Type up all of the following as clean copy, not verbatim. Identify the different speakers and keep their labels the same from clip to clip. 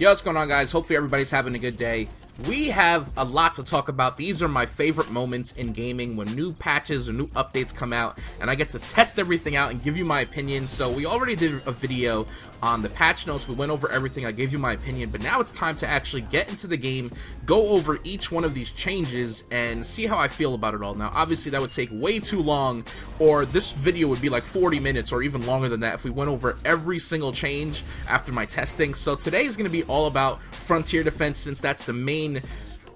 Speaker 1: Yo, what's going on, guys? Hopefully everybody's having a good day. We have a lot to talk about. These are my favorite moments in gaming, when new patches or new updates come out and I get to test everything out and give you my opinion. So we already did a video on the patch notes. We went over everything. I gave you my opinion, but now it's time to actually get into the game, go over each one of these changes and see how I feel about it all. Now, obviously that would take way too long, or this video would be like 40 minutes or even longer than that if we went over every single change after my testing. So today is going to be all about Frontier Defense, since that's the main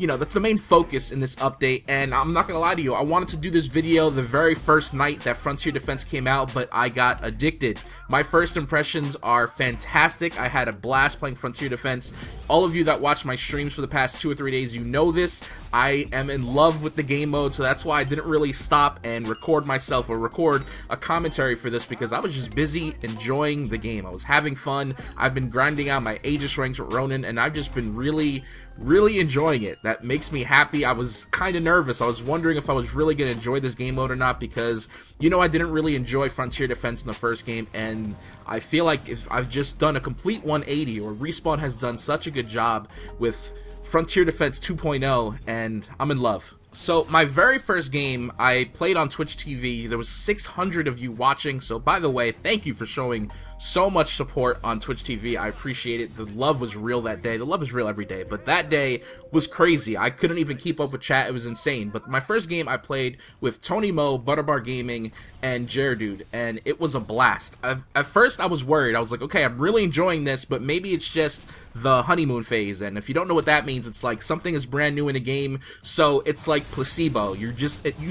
Speaker 1: that's the main focus in this update. And I'm not gonna lie to you, I wanted to do this video the very first night that Frontier Defense came out, but I got addicted. My first impressions are fantastic. I had a blast playing Frontier Defense. All of you that watch my streams for the past 2 or 3 days, you know this. I am in love with the game mode, so that's why I didn't really stop and record myself or record a commentary for this, because I was just busy enjoying the game. I was having fun. I've been grinding out my Aegis ranks with Ronin, and I've just been really enjoying it. That makes me happy. I was kind of nervous. I was wondering if I was really going to enjoy this game mode or not, because I didn't really enjoy Frontier Defense in the first game, and I feel like if I've just done a complete 180, or Respawn has done such a good job with Frontier Defense 2.0, and I'm in love. So my very first game I played on Twitch TV, there was 600 of you watching, so by the way, thank you for showing so much support on Twitch TV. I appreciate it. The love was real that day. The love is real every day, but that day was crazy. I couldn't even keep up with chat. It was insane. But my first game I played with Tony Mo, Butterbar Gaming, and Jaredude, and it was a blast. At first I was worried. I was like, okay, I'm really enjoying this, but maybe it's just the honeymoon phase. And if you don't know what that means, it's like something is brand new in a game, so it's like placebo. You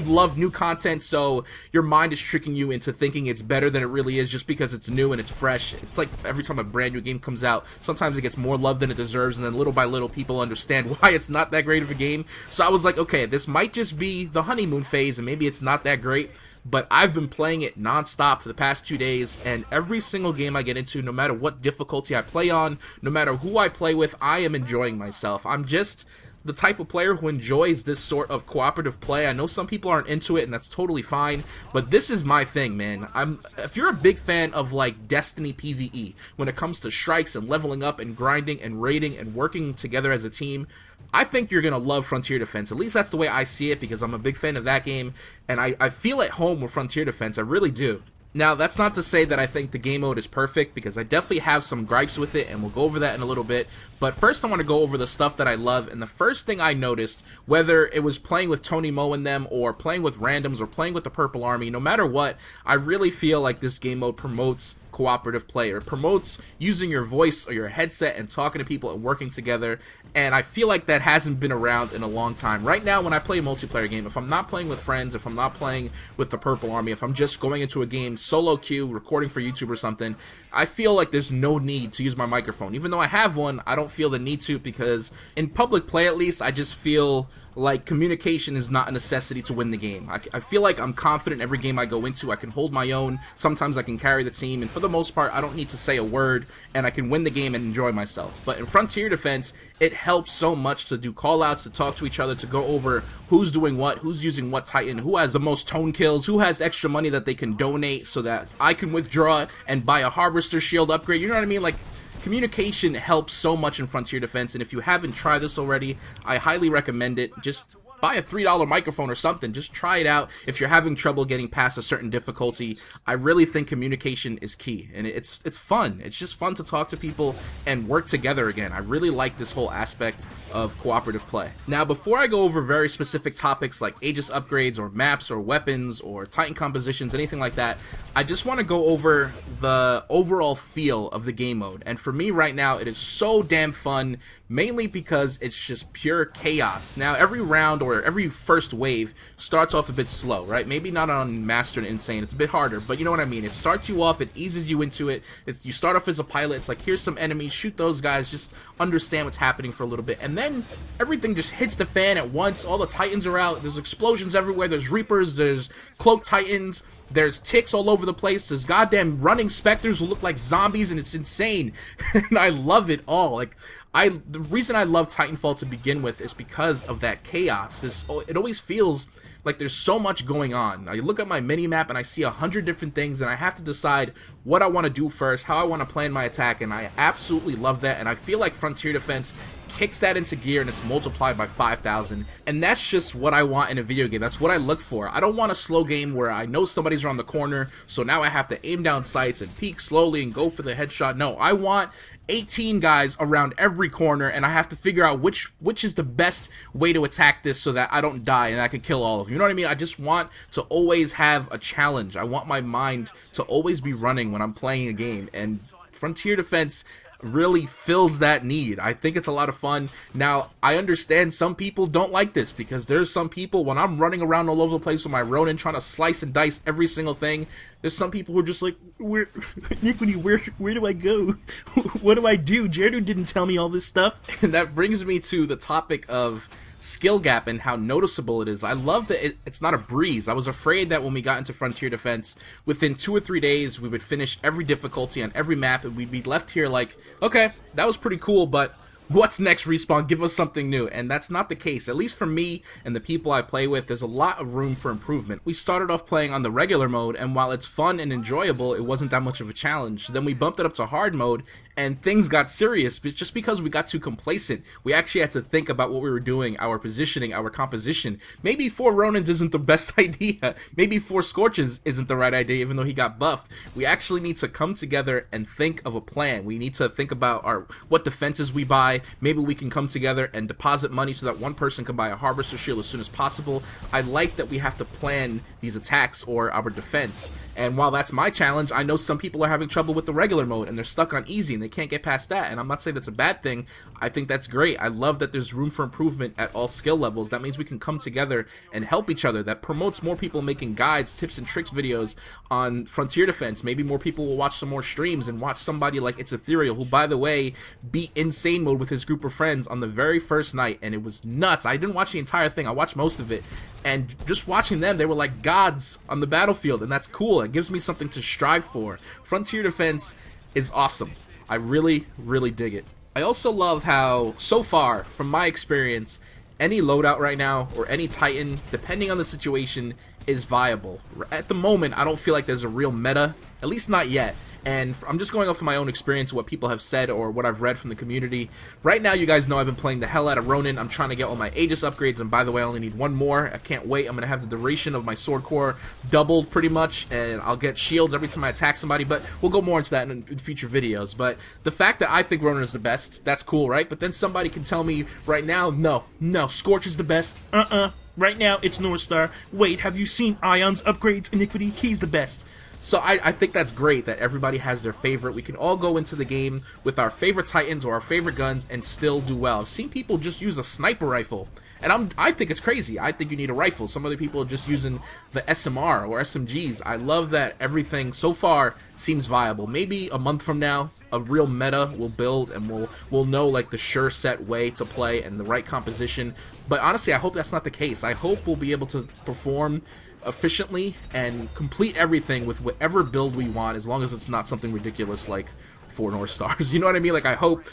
Speaker 1: love new content, so your mind is tricking you into thinking it's better than it really is, just because it's new and it's fresh. It's like every time a brand new game comes out, sometimes it gets more love than it deserves, and then little by little people understand why it's not that great of a game. So I was like, okay, this might just be the honeymoon phase and maybe it's not that great. But I've been playing it non-stop for the past 2 days, and every single game I get into, no matter what difficulty I play on, no matter who I play with, I am enjoying myself. I'm just the type of player who enjoys this sort of cooperative play. I know some people aren't into it, and that's totally fine, but this is my thing, man. If you're a big fan of like Destiny PvE, when it comes to strikes and leveling up and grinding and raiding and working together as a team, I think you're gonna love Frontier Defense. At least that's the way I see it, because I'm a big fan of that game, and I feel at home with Frontier Defense. I really do. Now, that's not to say that I think the game mode is perfect, because I definitely have some gripes with it, and we'll go over that in a little bit. But first I want to go over the stuff that I love, and the first thing I noticed, whether it was playing with Tony Mo and them, or playing with randoms, or playing with the Purple Army, no matter what, I really feel like this game mode promotes cooperative play, or promotes using your voice or your headset and talking to people and working together, and I feel like that hasn't been around in a long time. Right now, when I play a multiplayer game, if I'm not playing with friends, if I'm not playing with the Purple Army, if I'm just going into a game solo queue, recording for YouTube or something, I feel like there's no need to use my microphone. Even though I have one, I don't feel the need to, because in public play at least, I just feel like communication is not a necessity to win the game. I feel like I'm confident in every game I go into. I can hold my own. Sometimes I can carry the team, and for the most part, I don't need to say a word, and I can win the game and enjoy myself. But in Frontier Defense, it helps so much to do callouts, to talk to each other, to go over who's doing what, who's using what Titan, who has the most tone kills, who has extra money that they can donate so that I can withdraw and buy a Harvester Shield upgrade. You know what I mean? Like, communication helps so much in Frontier Defense, and if you haven't tried this already, I highly recommend it. Just buy a $3 microphone or something. Just try it out if you're having trouble getting past a certain difficulty. I really think communication is key, and it's fun. It's just fun to talk to people and work together again. I really like this whole aspect of cooperative play. Now, before I go over very specific topics like Aegis upgrades or maps or weapons or Titan compositions, anything like that, I just want to go over the overall feel of the game mode. And for me right now, it is so damn fun, mainly because it's just pure chaos. Now, every round or every first wave starts off a bit slow, right? Maybe not on Master and Insane, it's a bit harder, but you know what I mean. It starts you off, it eases you into it. You start off as a pilot, it's like, here's some enemies, shoot those guys, just understand what's happening for a little bit, and then everything just hits the fan at once. All the Titans are out, there's explosions everywhere, there's Reapers, there's Cloaked Titans, There's ticks all over the place. There's goddamn running specters who look like zombies, and it's insane. And I love it all. Like, the reason I love Titanfall to begin with is because of that chaos. It always feels like there's so much going on. I look at my mini-map and I see 100 different things, and I have to decide what I want to do first, how I want to plan my attack, and I absolutely love that. And I feel like Frontier Defense kicks that into gear, and it's multiplied by 5,000, and that's just what I want in a video game. That's what I look for. I don't want a slow game where I know somebody's around the corner, so now I have to aim down sights and peek slowly and go for the headshot. No, I want 18 guys around every corner, and I have to figure out which is the best way to attack this so that I don't die and I can kill all of them. You know what I mean? I just want to always have a challenge. I want my mind to always be running when I'm playing a game, and Frontier Defense really fills that need. I think it's a lot of fun. Now, I understand some people don't like this, because there's some people, when I'm running around all over the place with my Ronin trying to slice and dice every single thing, there's some people who are just like, Iniquity, where do I go? What do I do? Jared didn't tell me all this stuff. And that brings me to the topic of skill gap and how noticeable it is. I love that it's not a breeze. I was afraid that when we got into Frontier Defense, within 2 or 3 days, we would finish every difficulty on every map, and we'd be left here like, okay, that was pretty cool, but what's next, Respawn? Give us something new. And that's not the case. At least for me and the people I play with, there's a lot of room for improvement. We started off playing on the regular mode, and while it's fun and enjoyable, it wasn't that much of a challenge. Then we bumped it up to hard mode, and things got serious, but just because we got too complacent. We actually had to think about what we were doing, our positioning, our composition. Maybe 4 Ronins isn't the best idea. Maybe 4 Scorches isn't the right idea, even though he got buffed. We actually need to come together and think of a plan. We need to think about what defenses we buy. Maybe we can come together and deposit money so that one person can buy a Harvester Shield as soon as possible. I like that we have to plan these attacks or our defense. And while that's my challenge, I know some people are having trouble with the regular mode, and they're stuck on easy, and they can't get past that. And I'm not saying that's a bad thing. I think that's great. I love that there's room for improvement at all skill levels. That means we can come together and help each other. That promotes more people making guides, tips, and tricks videos on Frontier Defense. Maybe more people will watch some more streams and watch somebody like It's Ethereal, who, by the way, beat Insane Mode with his group of friends on the very first night, and it was nuts. I didn't watch the entire thing. I watched most of it, and just watching them, they were like gods on the battlefield, and that's cool. It gives me something to strive for. Frontier Defense is awesome. I really, really dig it. I also love how, so far, from my experience, any loadout right now, or any Titan, depending on the situation, is viable. At the moment, I don't feel like there's a real meta, at least not yet. And I'm just going off of my own experience, what people have said or what I've read from the community. Right now, you guys know I've been playing the hell out of Ronin. I'm trying to get all my Aegis upgrades, and by the way, I only need 1 more. I can't wait. I'm going to have the duration of my sword core doubled pretty much, and I'll get shields every time I attack somebody, but we'll go more into that in future videos. But the fact that I think Ronin is the best, that's cool, right? But then somebody can tell me right now, no, Scorch is the best. Right now, it's Northstar. Wait, have you seen Ion's upgrades, Iniquity? He's the best. So I think that's great that everybody has their favorite. We can all go into the game with our favorite Titans or our favorite guns and still do well. I've seen people just use a sniper rifle, and I think it's crazy. I think you need a rifle. Some other people are just using the SMR or SMGs. I love that everything so far seems viable. Maybe a month from now, a real meta will build, and we'll know like the sure set way to play and the right composition. But honestly, I hope that's not the case. I hope we'll be able to perform efficiently and complete everything with whatever build we want, as long as it's not something ridiculous like 4 North Stars. You know what I mean? Like, I hope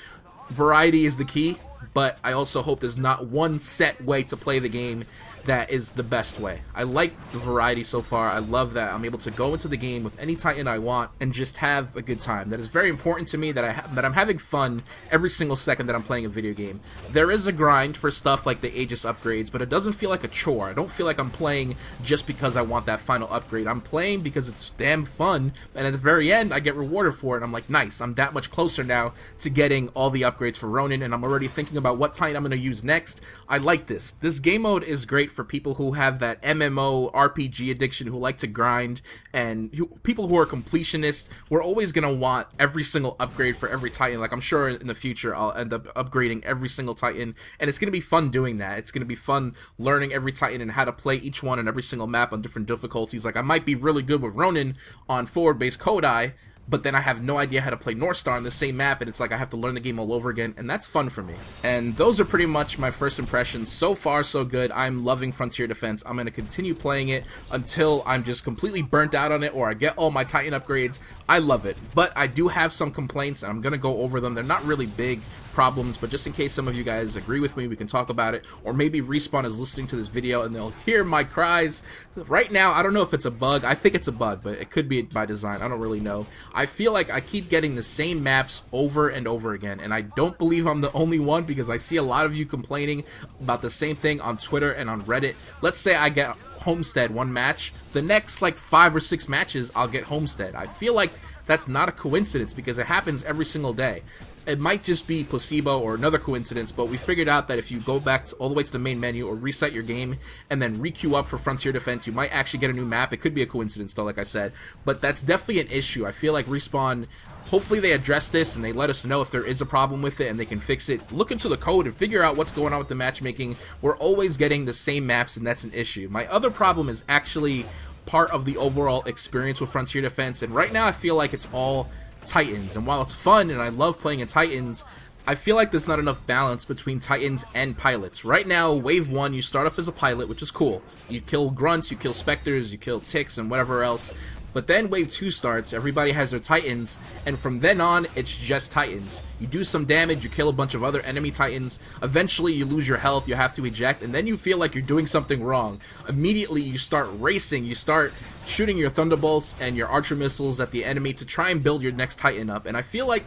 Speaker 1: variety is the key, but I also hope there's not one set way to play the game that is the best way. I like the variety so far. I love that I'm able to go into the game with any Titan I want and just have a good time. That is very important to me, that I'm having fun every single second that I'm playing a video game. There is a grind for stuff like the Aegis upgrades, but it doesn't feel like a chore. I don't feel like I'm playing just because I want that final upgrade. I'm playing because it's damn fun, and at the very end, I get rewarded for it. I'm like, nice, I'm that much closer now to getting all the upgrades for Ronin, and I'm already thinking about what Titan I'm going to use next. I like this. This game mode is great for people who have that MMO RPG addiction, who like to grind, and people who are completionists. We're always going to want every single upgrade for every Titan. Like, I'm sure in the future I'll end up upgrading every single Titan, and it's going to be fun doing that. It's going to be fun learning every Titan and how to play each one and every single map on different difficulties. Like, I might be really good with Ronin on forward base Kodai, but then I have no idea how to play North Star on the same map, and it's like I have to learn the game all over again, and that's fun for me. And those are pretty much my first impressions. So far, so good. I'm loving Frontier Defense. I'm going to continue playing it until I'm just completely burnt out on it, or I get all my Titan upgrades. I love it, but I do have some complaints, and I'm going to go over them. They're not really big problems, but just in case some of you guys agree with me, we can talk about it. Or maybe Respawn is listening to this video and they'll hear my cries. Right now, I don't know if it's a bug. I think it's a bug, but it could be by design. I don't really know. I feel like I keep getting the same maps over and over again, and I don't believe I'm the only one, because I see a lot of you complaining about the same thing on Twitter and on Reddit. Let's say I get Homestead one match, the next like 5 or 6 matches I'll get Homestead. I feel like that's not a coincidence, because it happens every single day. It might just be placebo or another coincidence, but we figured out that if you go back all the way to the main menu or reset your game and then re-queue up for Frontier Defense, you might actually get a new map. It could be a coincidence though, like I said, but that's definitely an issue. I feel like Respawn, hopefully they address this and they let us know if there is a problem with it and they can fix it. Look into the code and figure out what's going on with the matchmaking. We're always getting the same maps, and that's an issue. My other problem is actually part of the overall experience with Frontier Defense, and right now I feel like it's all Titans, and while it's fun and I love playing in Titans, I feel like there's not enough balance between Titans and pilots. Right now, Wave 1, you start off as a pilot, which is cool. You kill grunts, you kill specters, you kill ticks, and whatever else. But then Wave 2 starts, everybody has their Titans, and from then on, it's just Titans. You do some damage, you kill a bunch of other enemy Titans, eventually you lose your health, you have to eject, and then you feel like you're doing something wrong. Immediately you start racing, you start shooting your Thunderbolts and your Archer Missiles at the enemy to try and build your next Titan up, and I feel like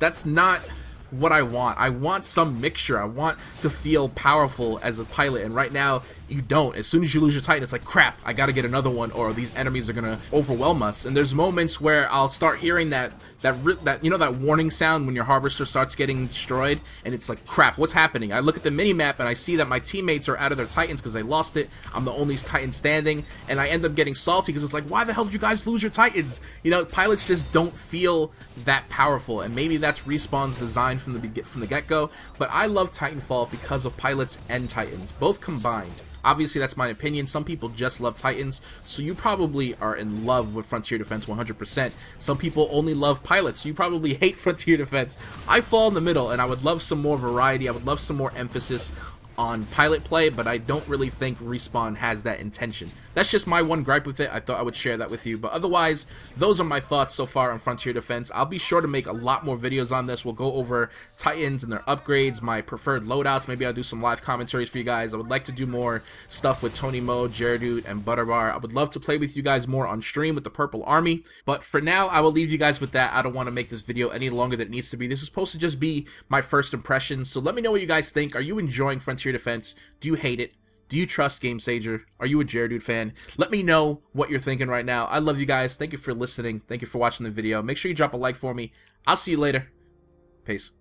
Speaker 1: that's not what I want. I want some mixture. I want to feel powerful as a pilot, and right now you don't. As soon as you lose your Titan, it's like, crap, I gotta get another one, or these enemies are gonna overwhelm us. And there's moments where I'll start hearing that you know, that warning sound when your Harvester starts getting destroyed, and it's like, crap, what's happening? I look at the mini-map and I see that my teammates are out of their Titans because they lost it. I'm the only Titan standing, and I end up getting salty because it's like, why the hell did you guys lose your Titans? You know, pilots just don't feel that powerful, and maybe that's Respawn's design from the get-go, but I love Titanfall because of pilots and Titans, both combined. Obviously, that's my opinion. Some people just love Titans, so you probably are in love with Frontier Defense 100%. Some people only love pilots, so you probably hate Frontier Defense. I fall in the middle, and I would love some more variety. I would love some more emphasis on pilot play, but I don't really think Respawn has that intention. That's just my one gripe with it. I thought I would share that with you, but otherwise, those are my thoughts so far on Frontier Defense. I'll be sure to make a lot more videos on this. We'll go over Titans and their upgrades, my preferred loadouts. Maybe I'll do some live commentaries for you guys. I would like to do more stuff with Tony Mo, Jaredude, and Butterbar. I would love to play with you guys more on stream with the Purple Army, but for now, I will leave you guys with that. I don't want to make this video any longer than it needs to be. This is supposed to just be my first impressions, so let me know what you guys think. Are you enjoying Frontier Defense? Do you hate it? Do you trust Game Sager? Are you a Jaredude fan? Let me know what you're thinking right now. I love you guys. Thank you for listening. Thank you for watching the video. Make sure you drop a like for me. I'll see you later. Peace.